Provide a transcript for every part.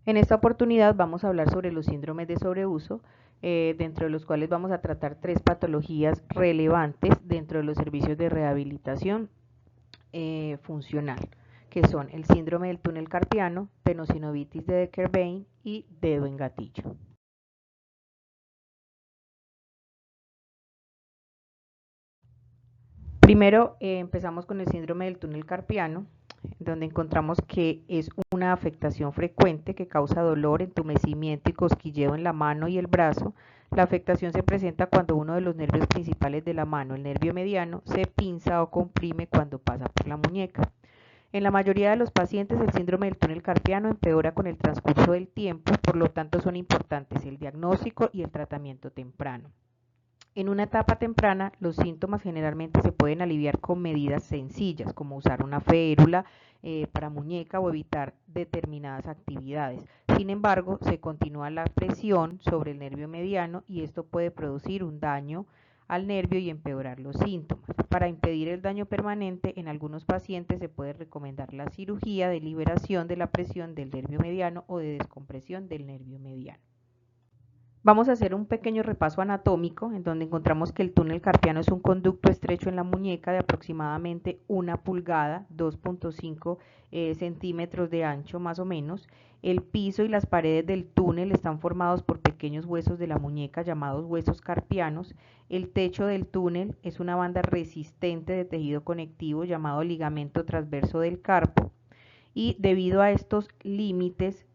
En esta oportunidad vamos a hablar sobre los síndromes de sobreuso, dentro de los cuales vamos a tratar 3 patologías relevantes dentro de los servicios de rehabilitación funcional, que son el síndrome del túnel carpiano, tenosinovitis de Decker-Vein y dedo en gatillo. Primero empezamos con el síndrome del túnel carpiano, donde encontramos que es una afectación frecuente que causa dolor, entumecimiento y cosquilleo en la mano y el brazo. La afectación se presenta cuando uno de los nervios principales de la mano, el nervio mediano, se pinza o comprime cuando pasa por la muñeca. En la mayoría de los pacientes el síndrome del túnel carpiano empeora con el transcurso del tiempo, por lo tanto son importantes el diagnóstico y el tratamiento temprano. En una etapa temprana, los síntomas generalmente se pueden aliviar con medidas sencillas, como usar una férula para muñeca o evitar determinadas actividades. Sin embargo, se continúa la presión sobre el nervio mediano y esto puede producir un daño al nervio y empeorar los síntomas. Para impedir el daño permanente, en algunos pacientes se puede recomendar la cirugía de liberación de la presión del nervio mediano o de descompresión del nervio mediano. Vamos a hacer un pequeño repaso anatómico en donde encontramos que el túnel carpiano es un conducto estrecho en la muñeca de aproximadamente 1 pulgada, 2.5 centímetros de ancho más o menos. El piso y las paredes del túnel están formados por pequeños huesos de la muñeca llamados huesos carpianos. El techo del túnel es una banda resistente de tejido conectivo llamado ligamento transverso del carpo y debido a estos límites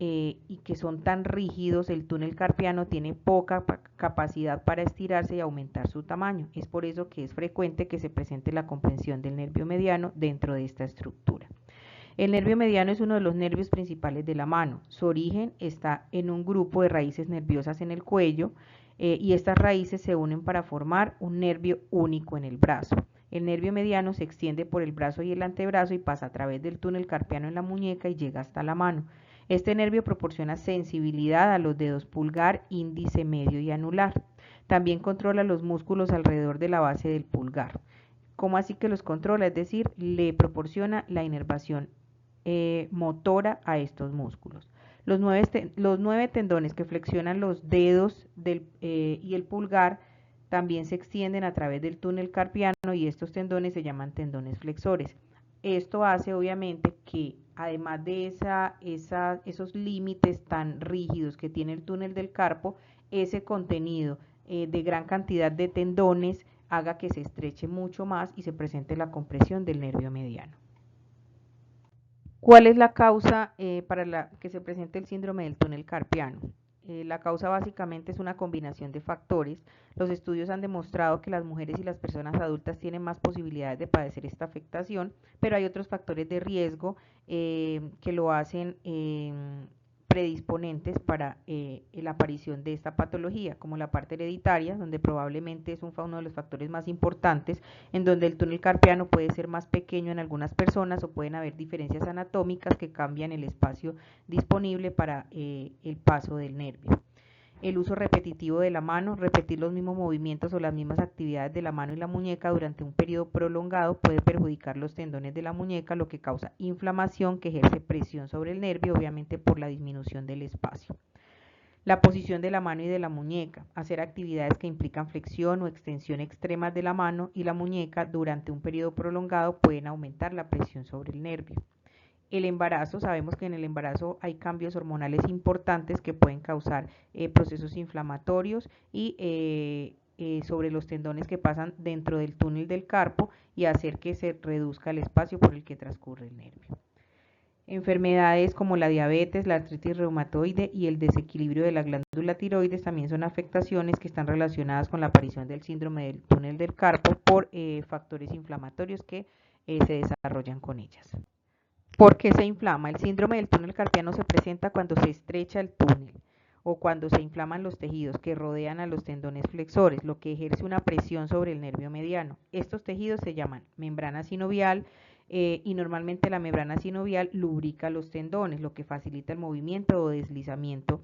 y que son tan rígidos, el túnel carpiano tiene poca capacidad para estirarse y aumentar su tamaño. Es por eso que es frecuente que se presente la comprensión del nervio mediano dentro de esta estructura. El nervio mediano es uno de los nervios principales de la mano. Su origen está en un grupo de raíces nerviosas en el cuello y estas raíces se unen para formar un nervio único en el brazo. El nervio mediano se extiende por el brazo y el antebrazo y pasa a través del túnel carpiano en la muñeca y llega hasta la mano. Este nervio proporciona sensibilidad a los dedos pulgar, índice, medio y anular. También controla los músculos alrededor de la base del pulgar. ¿Cómo así que los controla? Es decir, le proporciona la inervación motora a estos músculos. Los 9 tendones que flexionan los dedos y el pulgar también se extienden a través del túnel carpiano y estos tendones se llaman tendones flexores. Esto hace obviamente que además de esos límites tan rígidos que tiene el túnel del carpo, ese contenido de gran cantidad de tendones haga que se estreche mucho más y se presente la compresión del nervio mediano. ¿Cuál es la causa para que se presente el síndrome del túnel carpiano? La causa básicamente es una combinación de factores. Los estudios han demostrado que las mujeres y las personas adultas tienen más posibilidades de padecer esta afectación, pero hay otros factores de riesgo que lo hacen predisponentes para la aparición de esta patología, como la parte hereditaria, donde probablemente es uno de los factores más importantes, en donde el túnel carpiano puede ser más pequeño en algunas personas o pueden haber diferencias anatómicas que cambian el espacio disponible para el paso del nervio. El uso repetitivo de la mano, repetir los mismos movimientos o las mismas actividades de la mano y la muñeca durante un periodo prolongado puede perjudicar los tendones de la muñeca, lo que causa inflamación que ejerce presión sobre el nervio, obviamente por la disminución del espacio. La posición de la mano y de la muñeca, hacer actividades que implican flexión o extensión extremas de la mano y la muñeca durante un periodo prolongado pueden aumentar la presión sobre el nervio. El embarazo, sabemos que en el embarazo hay cambios hormonales importantes que pueden causar procesos inflamatorios y sobre los tendones que pasan dentro del túnel del carpo y hacer que se reduzca el espacio por el que transcurre el nervio. Enfermedades como la diabetes, la artritis reumatoide y el desequilibrio de la glándula tiroides también son afectaciones que están relacionadas con la aparición del síndrome del túnel del carpo por factores inflamatorios que se desarrollan con ellas. ¿Por qué se inflama? El síndrome del túnel carpiano se presenta cuando se estrecha el túnel o cuando se inflaman los tejidos que rodean a los tendones flexores, lo que ejerce una presión sobre el nervio mediano. Estos tejidos se llaman membrana sinovial, y normalmente la membrana sinovial lubrica los tendones, lo que facilita el movimiento o deslizamiento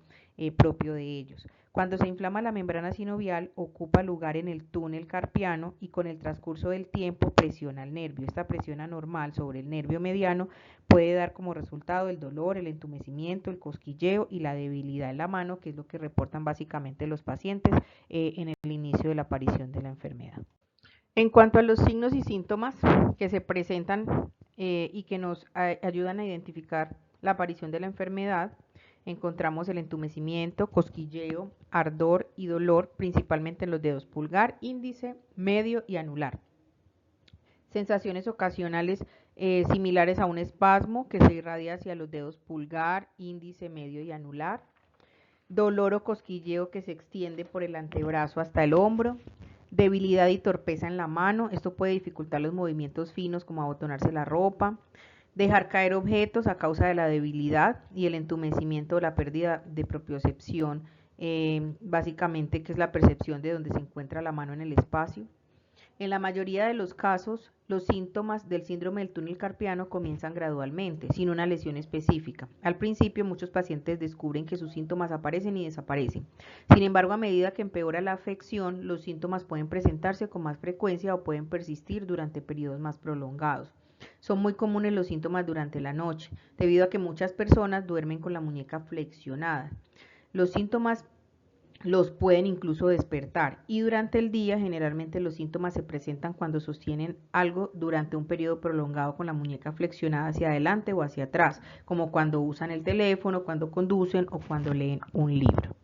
propio de ellos. Cuando se inflama la membrana sinovial, ocupa lugar en el túnel carpiano y con el transcurso del tiempo presiona el nervio. Esta presión anormal sobre el nervio mediano puede dar como resultado el dolor, el entumecimiento, el cosquilleo y la debilidad en la mano, que es lo que reportan básicamente los pacientes en el inicio de la aparición de la enfermedad. En cuanto a los signos y síntomas que se presentan y que nos ayudan a identificar la aparición de la enfermedad, encontramos el entumecimiento, cosquilleo, ardor y dolor, principalmente en los dedos pulgar, índice, medio y anular. Sensaciones ocasionales similares a un espasmo que se irradia hacia los dedos pulgar, índice, medio y anular. Dolor o cosquilleo que se extiende por el antebrazo hasta el hombro. Debilidad y torpeza en la mano, esto puede dificultar los movimientos finos como abotonarse la ropa. Dejar caer objetos a causa de la debilidad y el entumecimiento o la pérdida de propiocepción, básicamente que es la percepción de donde se encuentra la mano en el espacio. En la mayoría de los casos, los síntomas del síndrome del túnel carpiano comienzan gradualmente, sin una lesión específica. Al principio, muchos pacientes descubren que sus síntomas aparecen y desaparecen. Sin embargo, a medida que empeora la afección, los síntomas pueden presentarse con más frecuencia o pueden persistir durante periodos más prolongados. Son muy comunes los síntomas durante la noche, debido a que muchas personas duermen con la muñeca flexionada. Los síntomas los pueden incluso despertar y durante el día generalmente los síntomas se presentan cuando sostienen algo durante un periodo prolongado con la muñeca flexionada hacia adelante o hacia atrás, como cuando usan el teléfono, cuando conducen o cuando leen un libro.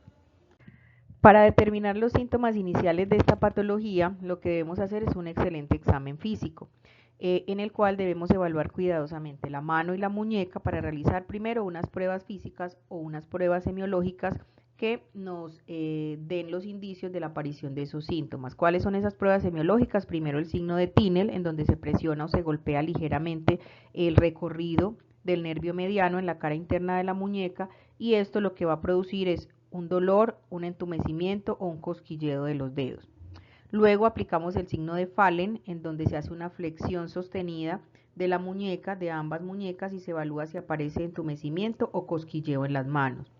Para determinar los síntomas iniciales de esta patología, lo que debemos hacer es un excelente examen físico, en el cual debemos evaluar cuidadosamente la mano y la muñeca para realizar primero unas pruebas físicas o unas pruebas semiológicas que nos den los indicios de la aparición de esos síntomas. ¿Cuáles son esas pruebas semiológicas? Primero el signo de Tinel, en donde se presiona o se golpea ligeramente el recorrido del nervio mediano en la cara interna de la muñeca, y esto lo que va a producir es un dolor, un entumecimiento o un cosquilleo de los dedos. Luego aplicamos el signo de Fallen, en donde se hace una flexión sostenida de la muñeca, de ambas muñecas, y se evalúa si aparece entumecimiento o cosquilleo en las manos.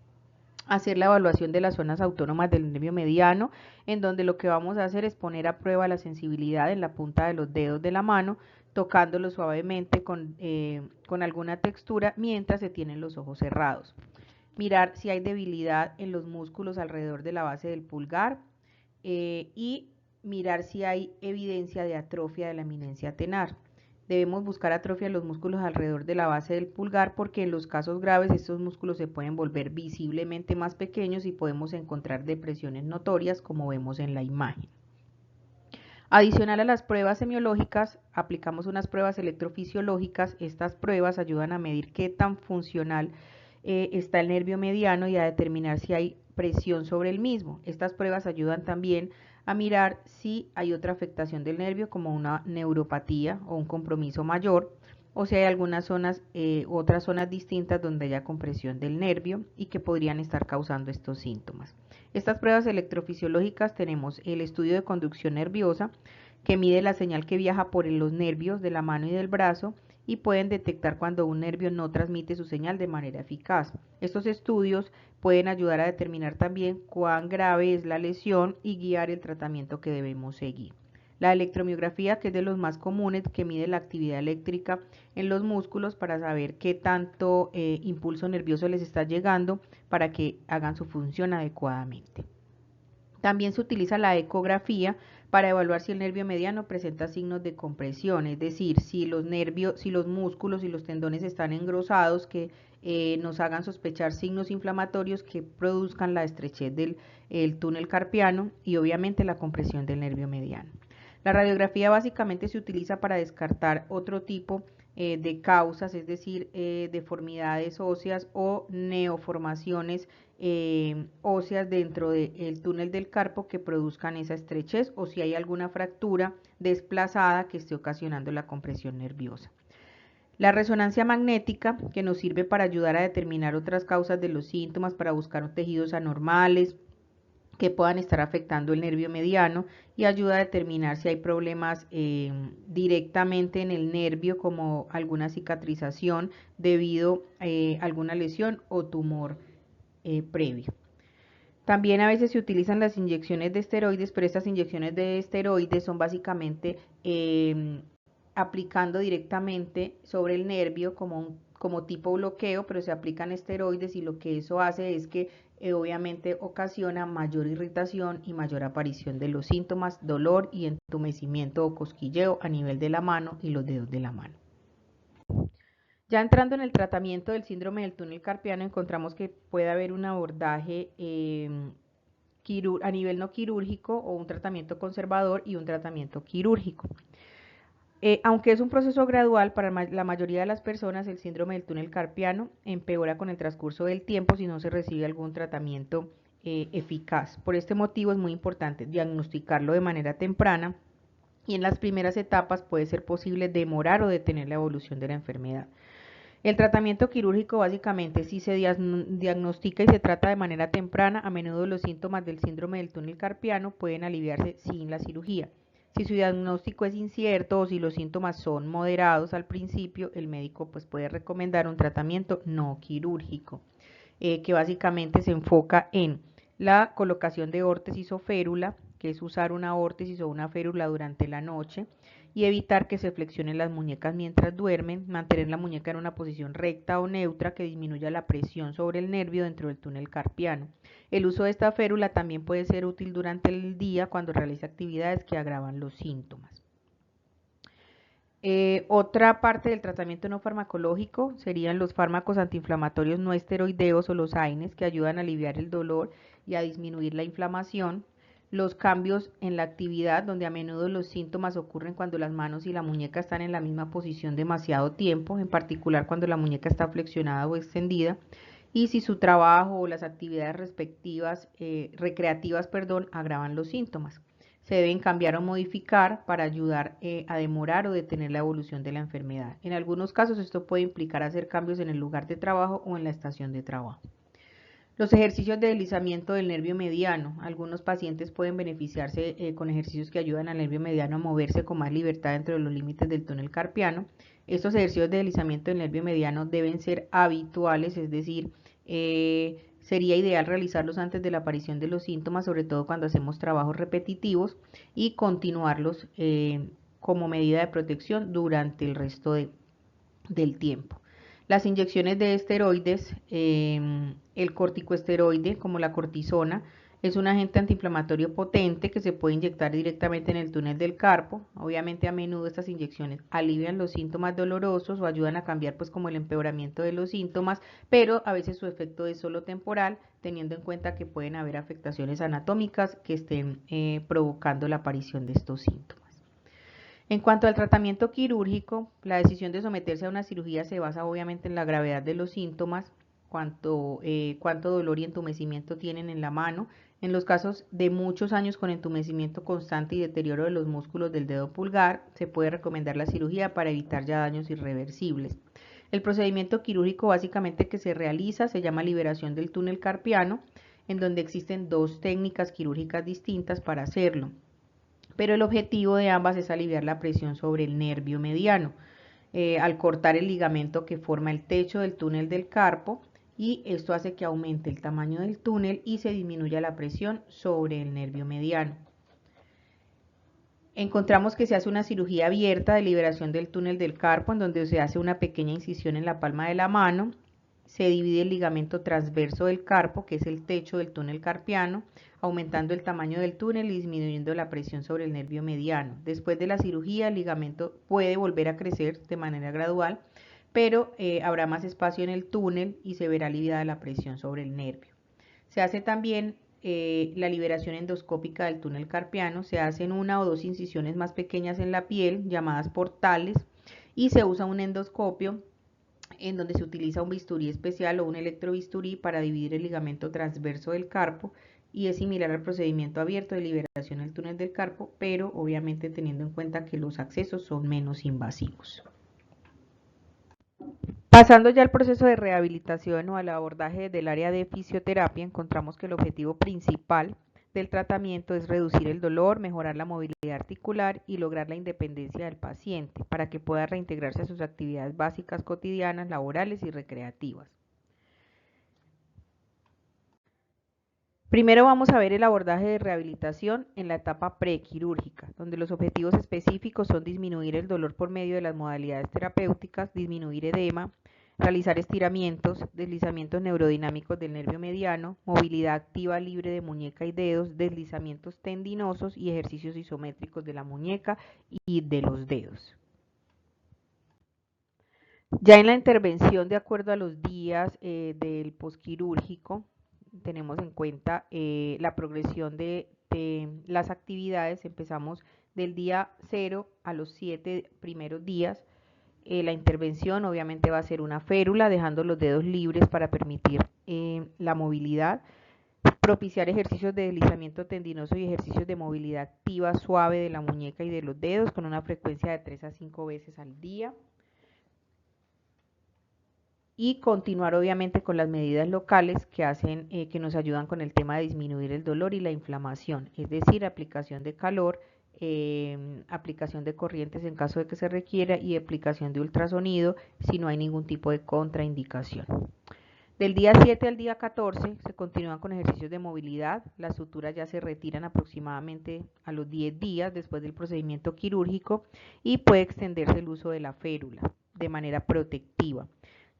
Hacer la evaluación de las zonas autónomas del nervio mediano, en donde lo que vamos a hacer es poner a prueba la sensibilidad en la punta de los dedos de la mano, tocándolo suavemente con alguna textura mientras se tienen los ojos cerrados. Mirar si hay debilidad en los músculos alrededor de la base del pulgar y mirar si hay evidencia de atrofia de la eminencia tenar. Debemos buscar atrofia en los músculos alrededor de la base del pulgar porque en los casos graves estos músculos se pueden volver visiblemente más pequeños y podemos encontrar depresiones notorias como vemos en la imagen. Adicional a las pruebas semiológicas, aplicamos unas pruebas electrofisiológicas. Estas pruebas ayudan a medir qué tan funcional está el nervio mediano y a determinar si hay presión sobre el mismo. Estas pruebas ayudan también a mirar si hay otra afectación del nervio como una neuropatía o un compromiso mayor, o si hay algunas zonas, otras zonas distintas donde haya compresión del nervio y que podrían estar causando estos síntomas. Estas pruebas electrofisiológicas tenemos el estudio de conducción nerviosa, que mide la señal que viaja por los nervios de la mano y del brazo y pueden detectar cuando un nervio no transmite su señal de manera eficaz. Estos estudios pueden ayudar a determinar también cuán grave es la lesión y guiar el tratamiento que debemos seguir. La electromiografía, que es de los más comunes, que mide la actividad eléctrica en los músculos para saber qué tanto impulso nervioso les está llegando para que hagan su función adecuadamente. También se utiliza la ecografía para evaluar si el nervio mediano presenta signos de compresión, es decir, si los músculos y los tendones están engrosados, que nos hagan sospechar signos inflamatorios que produzcan la estrechez del túnel carpiano y obviamente la compresión del nervio mediano. La radiografía básicamente se utiliza para descartar otro tipo de causas, es decir, deformidades óseas o neoformaciones óseas dentro del túnel del carpo que produzcan esa estrechez, o si hay alguna fractura desplazada que esté ocasionando la compresión nerviosa. La resonancia magnética, que nos sirve para ayudar a determinar otras causas de los síntomas, para buscar tejidos anormales, que puedan estar afectando el nervio mediano y ayuda a determinar si hay problemas directamente en el nervio, como alguna cicatrización debido a alguna lesión o tumor previo. También a veces se utilizan las inyecciones de esteroides, pero estas inyecciones de esteroides son básicamente aplicando directamente sobre el nervio como tipo bloqueo, pero se aplican esteroides y lo que eso hace es que obviamente ocasiona mayor irritación y mayor aparición de los síntomas, dolor y entumecimiento o cosquilleo a nivel de la mano y los dedos de la mano. Ya entrando en el tratamiento del síndrome del túnel carpiano, encontramos que puede haber un abordaje a nivel no quirúrgico o un tratamiento conservador y un tratamiento quirúrgico. Aunque es un proceso gradual, para la mayoría de las personas el síndrome del túnel carpiano empeora con el transcurso del tiempo si no se recibe algún tratamiento eficaz. Por este motivo es muy importante diagnosticarlo de manera temprana y en las primeras etapas puede ser posible demorar o detener la evolución de la enfermedad. El tratamiento quirúrgico básicamente, si se diagnostica y se trata de manera temprana, a menudo los síntomas del síndrome del túnel carpiano pueden aliviarse sin la cirugía. Si su diagnóstico es incierto o si los síntomas son moderados al principio, el médico pues puede recomendar un tratamiento no quirúrgico, que básicamente se enfoca en la colocación de órtesis o férula, que es usar una órtesis o una férula durante la noche, y evitar que se flexionen las muñecas mientras duermen, mantener la muñeca en una posición recta o neutra que disminuya la presión sobre el nervio dentro del túnel carpiano. El uso de esta férula también puede ser útil durante el día cuando realiza actividades que agravan los síntomas. Otra parte del tratamiento no farmacológico serían los fármacos antiinflamatorios no esteroideos o los AINES, que ayudan a aliviar el dolor y a disminuir la inflamación. Los cambios en la actividad, donde a menudo los síntomas ocurren cuando las manos y la muñeca están en la misma posición demasiado tiempo, en particular cuando la muñeca está flexionada o extendida, y si su trabajo o las actividades recreativas, agravan los síntomas. Se deben cambiar o modificar para ayudar a demorar o detener la evolución de la enfermedad. En algunos casos esto puede implicar hacer cambios en el lugar de trabajo o en la estación de trabajo. Los ejercicios de deslizamiento del nervio mediano. Algunos pacientes pueden beneficiarse con ejercicios que ayudan al nervio mediano a moverse con más libertad dentro de los límites del túnel carpiano. Estos ejercicios de deslizamiento del nervio mediano deben ser habituales, es decir, sería ideal realizarlos antes de la aparición de los síntomas, sobre todo cuando hacemos trabajos repetitivos, y continuarlos como medida de protección durante el resto del tiempo. Las inyecciones de esteroides, el corticoesteroide como la cortisona, es un agente antiinflamatorio potente que se puede inyectar directamente en el túnel del carpo. Obviamente a menudo estas inyecciones alivian los síntomas dolorosos o ayudan a cambiar pues como el empeoramiento de los síntomas, pero a veces su efecto es solo temporal, teniendo en cuenta que pueden haber afectaciones anatómicas que estén provocando la aparición de estos síntomas. En cuanto al tratamiento quirúrgico, la decisión de someterse a una cirugía se basa obviamente en la gravedad de los síntomas, cuánto dolor y entumecimiento tienen en la mano. En los casos de muchos años con entumecimiento constante y deterioro de los músculos del dedo pulgar, se puede recomendar la cirugía para evitar ya daños irreversibles. El procedimiento quirúrgico básicamente que se realiza se llama liberación del túnel carpiano, en donde existen dos técnicas quirúrgicas distintas para hacerlo, pero el objetivo de ambas es aliviar la presión sobre el nervio mediano, al cortar el ligamento que forma el techo del túnel del carpo, y esto hace que aumente el tamaño del túnel y se disminuya la presión sobre el nervio mediano. Encontramos que se hace una cirugía abierta de liberación del túnel del carpo, en donde se hace una pequeña incisión en la palma de la mano, se divide el ligamento transverso del carpo, que es el techo del túnel carpiano, aumentando el tamaño del túnel y disminuyendo la presión sobre el nervio mediano. Después de la cirugía, el ligamento puede volver a crecer de manera gradual, pero habrá más espacio en el túnel y se verá aliviada la presión sobre el nervio. Se hace también la liberación endoscópica del túnel carpiano, se hacen una o dos incisiones más pequeñas en la piel, llamadas portales, y se usa un endoscopio en donde se utiliza un bisturí especial o un electrobisturí para dividir el ligamento transverso del carpo, y es similar al procedimiento abierto de liberación del túnel del carpo, pero obviamente teniendo en cuenta que los accesos son menos invasivos. Pasando ya al proceso de rehabilitación o al abordaje del área de fisioterapia, encontramos que el objetivo principal del tratamiento es reducir el dolor, mejorar la movilidad articular y lograr la independencia del paciente para que pueda reintegrarse a sus actividades básicas cotidianas, laborales y recreativas. Primero vamos a ver el abordaje de rehabilitación en la etapa prequirúrgica, donde los objetivos específicos son disminuir el dolor por medio de las modalidades terapéuticas, disminuir edema, realizar estiramientos, deslizamientos neurodinámicos del nervio mediano, movilidad activa libre de muñeca y dedos, deslizamientos tendinosos y ejercicios isométricos de la muñeca y de los dedos. Ya en la intervención, de acuerdo a los días del posquirúrgico, tenemos en cuenta la progresión de las actividades. Empezamos del día 0 a los 7 primeros días. La intervención obviamente va a ser una férula, dejando los dedos libres para permitir la movilidad. Propiciar ejercicios de deslizamiento tendinoso y ejercicios de movilidad activa suave de la muñeca y de los dedos con una frecuencia de 3 a 5 veces al día. Y continuar obviamente con las medidas locales que hacen, que nos ayudan con el tema de disminuir el dolor y la inflamación, es decir, aplicación de calor, aplicación de corrientes en caso de que se requiera y aplicación de ultrasonido si no hay ningún tipo de contraindicación. Del día 7 al día 14 se continúan con ejercicios de movilidad. Las suturas ya se retiran aproximadamente a los 10 días después del procedimiento quirúrgico y puede extenderse el uso de la férula de manera protectiva.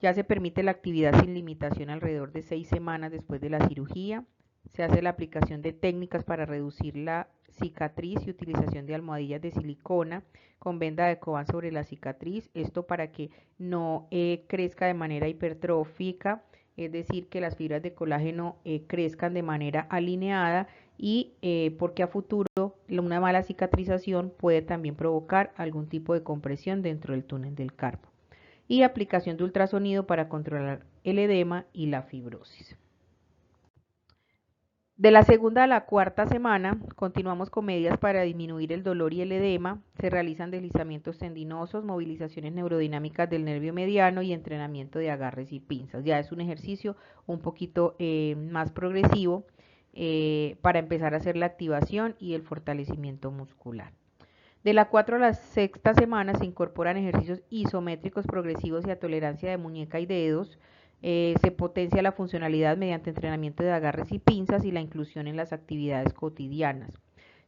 Ya se permite la actividad sin limitación alrededor de 6 semanas después de la cirugía. Se hace la aplicación de técnicas para reducir la cicatriz y utilización de almohadillas de silicona con venda de Coban sobre la cicatriz. Esto para que no crezca de manera hipertrófica, es decir, que las fibras de colágeno crezcan de manera alineada y porque a futuro una mala cicatrización puede también provocar algún tipo de compresión dentro del túnel del carpo. Y aplicación de ultrasonido para controlar el edema y la fibrosis. De la segunda a la cuarta semana, continuamos con medidas para disminuir el dolor y el edema. Se realizan deslizamientos tendinosos, movilizaciones neurodinámicas del nervio mediano y entrenamiento de agarres y pinzas. Ya es un ejercicio un poquito más progresivo para empezar a hacer la activación y el fortalecimiento muscular. De la 4 a la sexta semana se incorporan ejercicios isométricos progresivos y a tolerancia de muñeca y dedos. Se potencia la funcionalidad mediante entrenamiento de agarres y pinzas y la inclusión en las actividades cotidianas.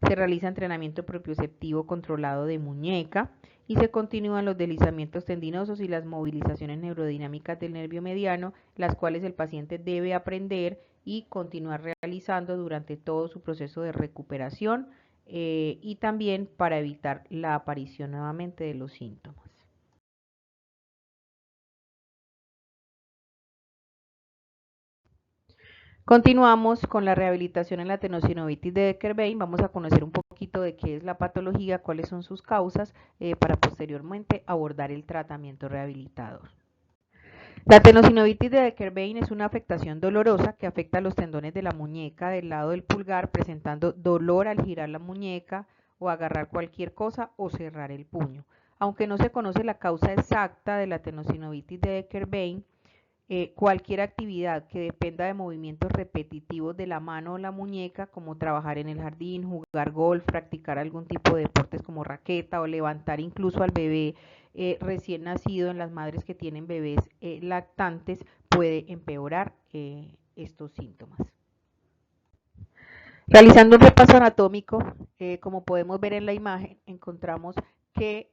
Se realiza entrenamiento propioceptivo controlado de muñeca y se continúan los deslizamientos tendinosos y las movilizaciones neurodinámicas del nervio mediano, las cuales el paciente debe aprender y continuar realizando durante todo su proceso de recuperación y también para evitar la aparición nuevamente de los síntomas. Continuamos con la rehabilitación en la tenosinovitis de Becker-Vein. Vamos a conocer un poquito de qué es la patología, cuáles son sus causas, para posteriormente abordar el tratamiento rehabilitador. La tenosinovitis de Becker-Vein es una afectación dolorosa que afecta a los tendones de la muñeca del lado del pulgar, presentando dolor al girar la muñeca o agarrar cualquier cosa o cerrar el puño. Aunque no se conoce la causa exacta de la tenosinovitis de Becker-Vein, cualquier actividad que dependa de movimientos repetitivos de la mano o la muñeca, como trabajar en el jardín, jugar golf, practicar algún tipo de deportes como raqueta o levantar incluso al bebé recién nacido en las madres que tienen bebés lactantes, puede empeorar estos síntomas. Realizando un repaso anatómico, como podemos ver en la imagen, encontramos que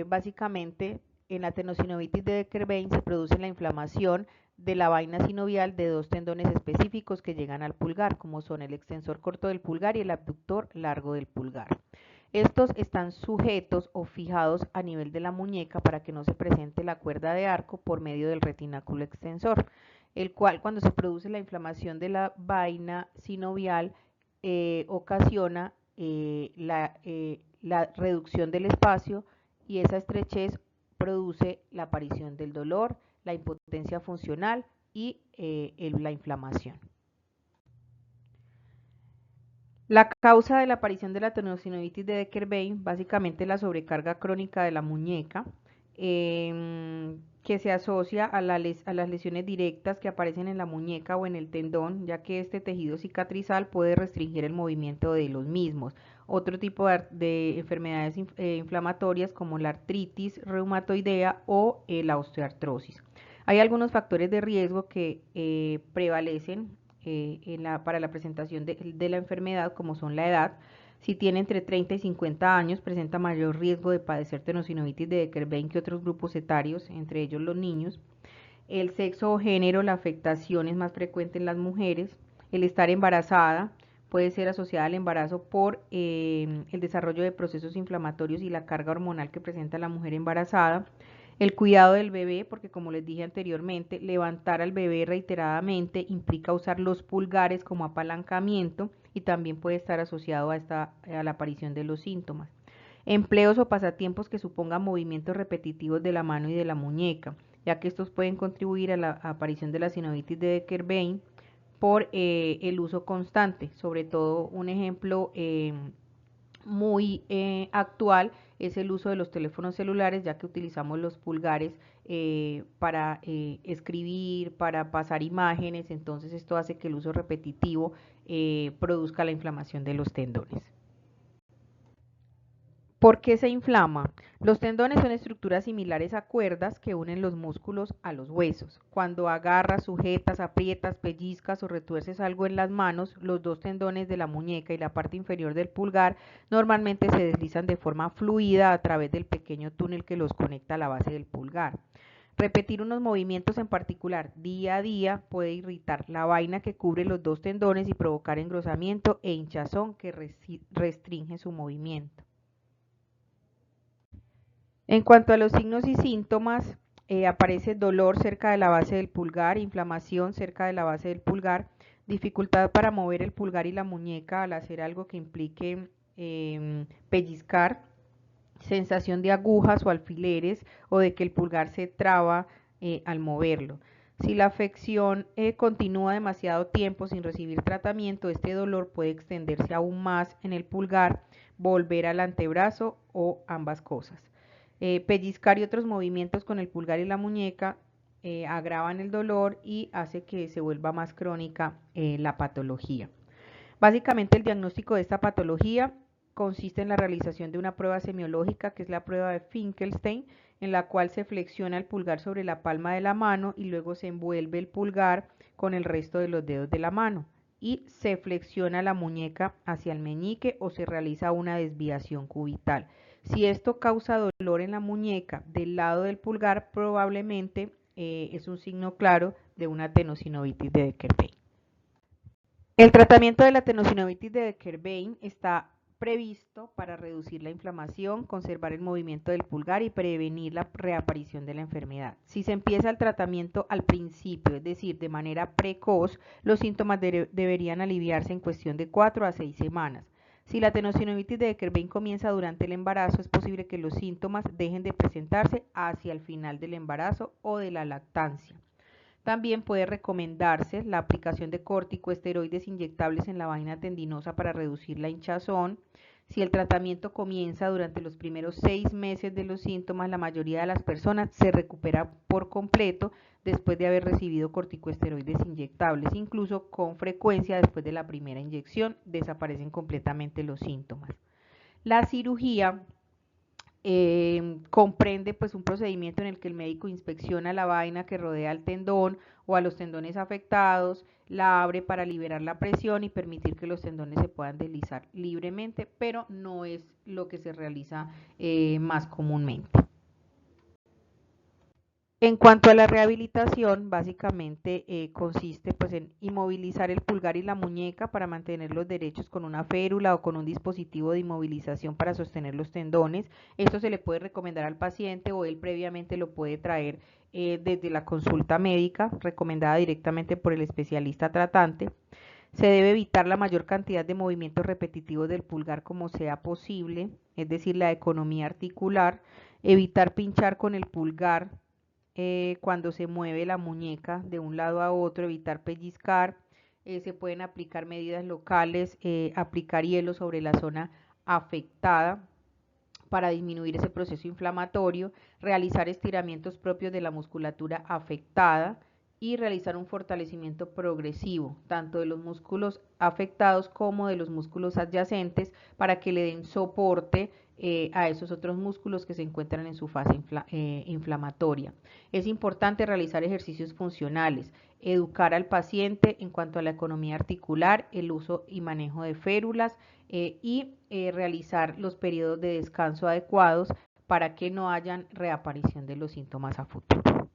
básicamente en la tenosinovitis de Becker-Vein se produce la inflamación de la vaina sinovial de dos tendones específicos que llegan al pulgar, como son el extensor corto del pulgar y el abductor largo del pulgar. Estos están sujetos o fijados a nivel de la muñeca para que no se presente la cuerda de arco por medio del retináculo extensor, el cual cuando se produce la inflamación de la vaina sinovial ocasiona la reducción del espacio y esa estrechez produce la aparición del dolor, la impotencia funcional y la inflamación. La causa de la aparición de la tenosinovitis de Becker-Vein básicamente es la sobrecarga crónica de la muñeca, que que se asocia a las lesiones directas que aparecen en la muñeca o en el tendón, ya que este tejido cicatrizal puede restringir el movimiento de los mismos. Otro tipo de enfermedades inflamatorias como la artritis reumatoidea o la osteoartrosis. Hay algunos factores de riesgo que prevalecen para la presentación de la enfermedad, como son la edad. Si tiene entre 30 y 50 años, presenta mayor riesgo de padecer tenosinovitis de Decker-Vein que otros grupos etarios, entre ellos los niños. El sexo o género, la afectación es más frecuente en las mujeres. El estar embarazada puede ser asociada al embarazo por el desarrollo de procesos inflamatorios y la carga hormonal que presenta la mujer embarazada. El cuidado del bebé, porque como les dije anteriormente, levantar al bebé reiteradamente implica usar los pulgares como apalancamiento y también puede estar asociado a la aparición de los síntomas. Empleos o pasatiempos que supongan movimientos repetitivos de la mano y de la muñeca, ya que estos pueden contribuir a la aparición de la sinovitis de Decker-Vein por el uso constante. Sobre todo un ejemplo muy actual es el uso de los teléfonos celulares, ya que utilizamos los pulgares para escribir, para pasar imágenes. Entonces esto hace que el uso repetitivo produzca la inflamación de los tendones. ¿Por qué se inflama? Los tendones son estructuras similares a cuerdas que unen los músculos a los huesos. Cuando agarras, sujetas, aprietas, pellizcas o retuerces algo en las manos, los dos tendones de la muñeca y la parte inferior del pulgar normalmente se deslizan de forma fluida a través del pequeño túnel que los conecta a la base del pulgar. Repetir unos movimientos en particular día a día puede irritar la vaina que cubre los dos tendones y provocar engrosamiento e hinchazón que restringe su movimiento. En cuanto a los signos y síntomas, aparece dolor cerca de la base del pulgar, inflamación cerca de la base del pulgar, dificultad para mover el pulgar y la muñeca al hacer algo que implique pellizcar, sensación de agujas o alfileres o de que el pulgar se traba al moverlo. Si la afección continúa demasiado tiempo sin recibir tratamiento, este dolor puede extenderse aún más en el pulgar, volver al antebrazo o ambas cosas. Pellizcar y otros movimientos con el pulgar y la muñeca agravan el dolor y hace que se vuelva más crónica la patología. Básicamente el diagnóstico de esta patología consiste en la realización de una prueba semiológica, que es la prueba de Finkelstein, en la cual se flexiona el pulgar sobre la palma de la mano y luego se envuelve el pulgar con el resto de los dedos de la mano y se flexiona la muñeca hacia el meñique o se realiza una desviación cubital. Si esto causa dolor en la muñeca del lado del pulgar, probablemente es un signo claro de una tenosinovitis de Decker-Vein. El tratamiento de la tenosinovitis de Decker-Vein está previsto para reducir la inflamación, conservar el movimiento del pulgar y prevenir la reaparición de la enfermedad. Si se empieza el tratamiento al principio, es decir, de manera precoz, los síntomas deberían aliviarse en cuestión de 4 a 6 semanas. Si la tenosinovitis de Decker-Vein comienza durante el embarazo, es posible que los síntomas dejen de presentarse hacia el final del embarazo o de la lactancia. También puede recomendarse la aplicación de corticosteroides inyectables en la vaina tendinosa para reducir la hinchazón. Si el tratamiento comienza durante los primeros 6 meses de los síntomas, la mayoría de las personas se recupera por completo después de haber recibido corticosteroides inyectables. Incluso con frecuencia después de la primera inyección desaparecen completamente los síntomas. La cirugía comprende pues un procedimiento en el que el médico inspecciona la vaina que rodea al tendón o a los tendones afectados, la abre para liberar la presión y permitir que los tendones se puedan deslizar libremente, pero no es lo que se realiza más comúnmente. En cuanto a la rehabilitación, básicamente consiste pues en inmovilizar el pulgar y la muñeca para mantenerlos derechos con una férula o con un dispositivo de inmovilización para sostener los tendones. Esto se le puede recomendar al paciente o él previamente lo puede traer desde la consulta médica, recomendada directamente por el especialista tratante. Se debe evitar la mayor cantidad de movimientos repetitivos del pulgar como sea posible, es decir, la economía articular, evitar pinchar con el pulgar cuando se mueve la muñeca de un lado a otro, evitar pellizcar, se pueden aplicar medidas locales, aplicar hielo sobre la zona afectada para disminuir ese proceso inflamatorio, realizar estiramientos propios de la musculatura afectada y realizar un fortalecimiento progresivo, tanto de los músculos afectados como de los músculos adyacentes, para que le den soporte a esos otros músculos que se encuentran en su fase inflamatoria. Es importante realizar ejercicios funcionales, educar al paciente en cuanto a la economía articular, el uso y manejo de férulas y realizar los periodos de descanso adecuados para que no hayan reaparición de los síntomas a futuro.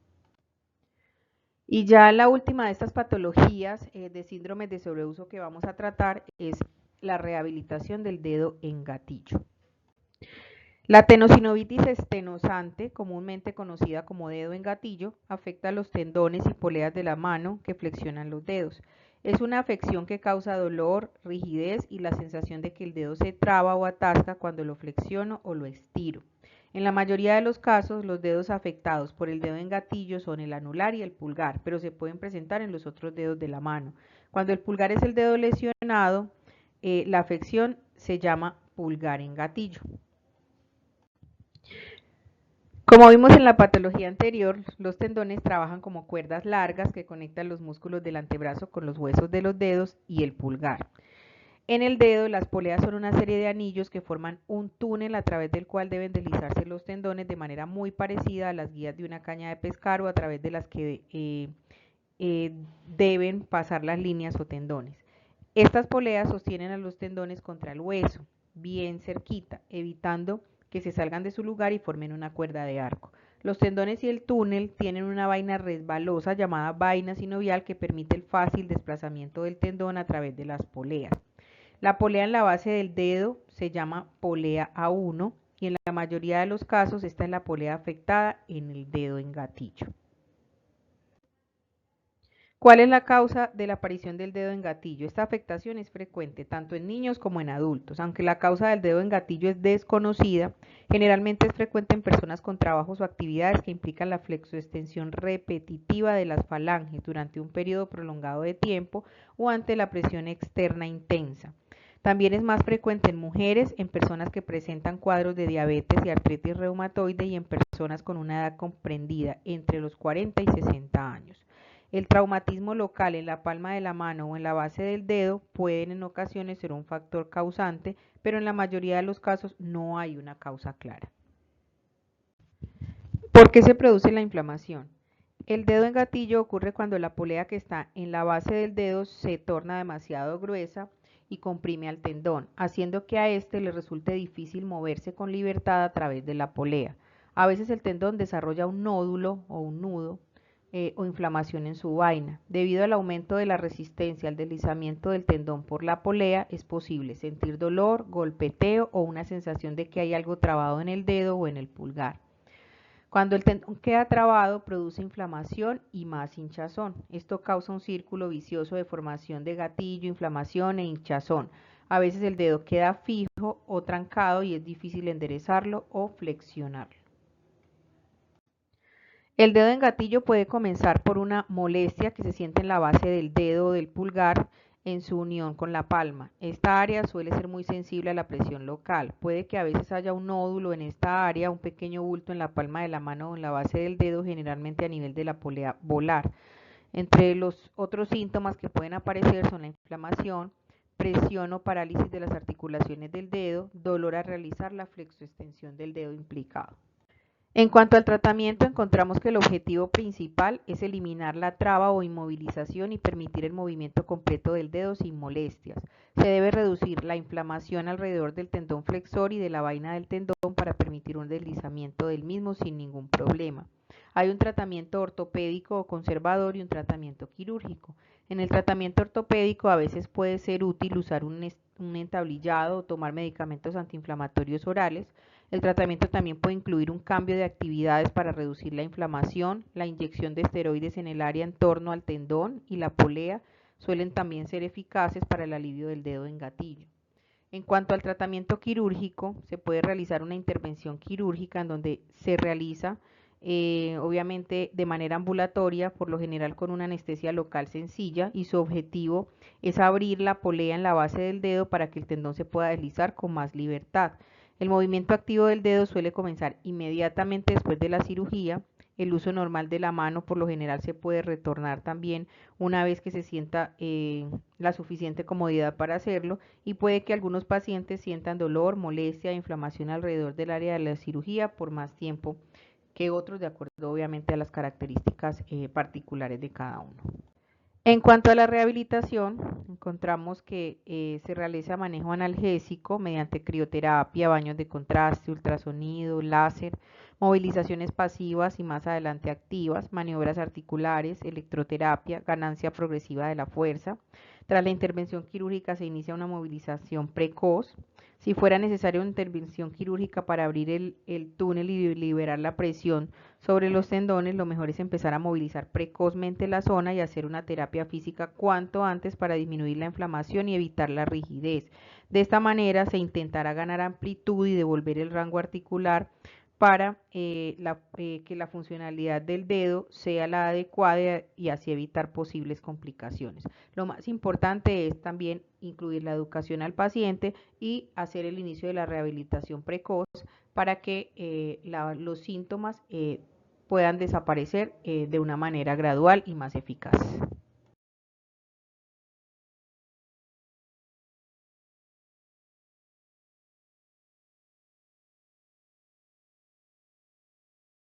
Y ya la última de estas patologías de síndromes de sobreuso que vamos a tratar es la rehabilitación del dedo en gatillo. La tenosinovitis estenosante, comúnmente conocida como dedo en gatillo, afecta a los tendones y poleas de la mano que flexionan los dedos. Es una afección que causa dolor, rigidez y la sensación de que el dedo se traba o atasca cuando lo flexiono o lo estiro. En la mayoría de los casos, los dedos afectados por el dedo en gatillo son el anular y el pulgar, pero se pueden presentar en los otros dedos de la mano. Cuando el pulgar es el dedo lesionado, la afección se llama pulgar en gatillo. Como vimos en la patología anterior, los tendones trabajan como cuerdas largas que conectan los músculos del antebrazo con los huesos de los dedos y el pulgar. En el dedo, las poleas son una serie de anillos que forman un túnel a través del cual deben deslizarse los tendones de manera muy parecida a las guías de una caña de pescar o a través de las que deben pasar las líneas o tendones. Estas poleas sostienen a los tendones contra el hueso, bien cerquita, evitando que se salgan de su lugar y formen una cuerda de arco. Los tendones y el túnel tienen una vaina resbalosa llamada vaina sinovial que permite el fácil desplazamiento del tendón a través de las poleas. La polea en la base del dedo se llama polea A1 y en la mayoría de los casos esta es la polea afectada en el dedo en gatillo. ¿Cuál es la causa de la aparición del dedo en gatillo? Esta afectación es frecuente tanto en niños como en adultos. Aunque la causa del dedo en gatillo es desconocida, generalmente es frecuente en personas con trabajos o actividades que implican la flexoextensión repetitiva de las falanges durante un periodo prolongado de tiempo o ante la presión externa intensa. También es más frecuente en mujeres, en personas que presentan cuadros de diabetes y artritis reumatoide y en personas con una edad comprendida entre los 40 y 60 años. El traumatismo local en la palma de la mano o en la base del dedo pueden en ocasiones ser un factor causante, pero en la mayoría de los casos no hay una causa clara. ¿Por qué se produce la inflamación? El dedo en gatillo ocurre cuando la polea que está en la base del dedo se torna demasiado gruesa y comprime al tendón, haciendo que a este le resulte difícil moverse con libertad a través de la polea. A veces el tendón desarrolla un nódulo o un nudo o inflamación en su vaina. Debido al aumento de la resistencia al deslizamiento del tendón por la polea, es posible sentir dolor, golpeteo o una sensación de que hay algo trabado en el dedo o en el pulgar. Cuando el tendón queda trabado, produce inflamación y más hinchazón. Esto causa un círculo vicioso de formación de gatillo, inflamación e hinchazón. A veces el dedo queda fijo o trancado y es difícil enderezarlo o flexionarlo. El dedo en gatillo puede comenzar por una molestia que se siente en la base del dedo o del pulgar en su unión con la palma. Esta área suele ser muy sensible a la presión local. Puede que a veces haya un nódulo en esta área, un pequeño bulto en la palma de la mano o en la base del dedo, generalmente a nivel de la polea volar. Entre los otros síntomas que pueden aparecer son la inflamación, presión o parálisis de las articulaciones del dedo, dolor al realizar la flexoextensión del dedo implicado. En cuanto al tratamiento, encontramos que el objetivo principal es eliminar la traba o inmovilización y permitir el movimiento completo del dedo sin molestias. Se debe reducir la inflamación alrededor del tendón flexor y de la vaina del tendón para permitir un deslizamiento del mismo sin ningún problema. Hay un tratamiento ortopédico o conservador y un tratamiento quirúrgico. En el tratamiento ortopédico a veces puede ser útil usar un entablillado o tomar medicamentos antiinflamatorios orales. El tratamiento también puede incluir un cambio de actividades para reducir la inflamación. La inyección de esteroides en el área en torno al tendón y la polea suelen también ser eficaces para el alivio del dedo en gatillo. En cuanto al tratamiento quirúrgico, se puede realizar una intervención quirúrgica en donde se realiza obviamente de manera ambulatoria, por lo general con una anestesia local sencilla, y su objetivo es abrir la polea en la base del dedo para que el tendón se pueda deslizar con más libertad. El movimiento activo del dedo suele comenzar inmediatamente después de la cirugía. El uso normal de la mano por lo general se puede retornar también una vez que se sienta la suficiente comodidad para hacerlo, y puede que algunos pacientes sientan dolor, molestia e inflamación alrededor del área de la cirugía por más tiempo que otros, de acuerdo obviamente a las características particulares de cada uno. En cuanto a la rehabilitación, encontramos que se realiza manejo analgésico mediante crioterapia, baños de contraste, ultrasonido, láser, movilizaciones pasivas y más adelante activas, maniobras articulares, electroterapia, ganancia progresiva de la fuerza. Tras la intervención quirúrgica se inicia una movilización precoz. Si fuera necesaria una intervención quirúrgica para abrir el túnel y liberar la presión sobre los tendones, lo mejor es empezar a movilizar precozmente la zona y hacer una terapia física cuanto antes para disminuir la inflamación y evitar la rigidez. De esta manera se intentará ganar amplitud y devolver el rango articular para que la funcionalidad del dedo sea la adecuada y así evitar posibles complicaciones. Lo más importante es también incluir la educación al paciente y hacer el inicio de la rehabilitación precoz para que los síntomas puedan desaparecer de una manera gradual y más eficaz.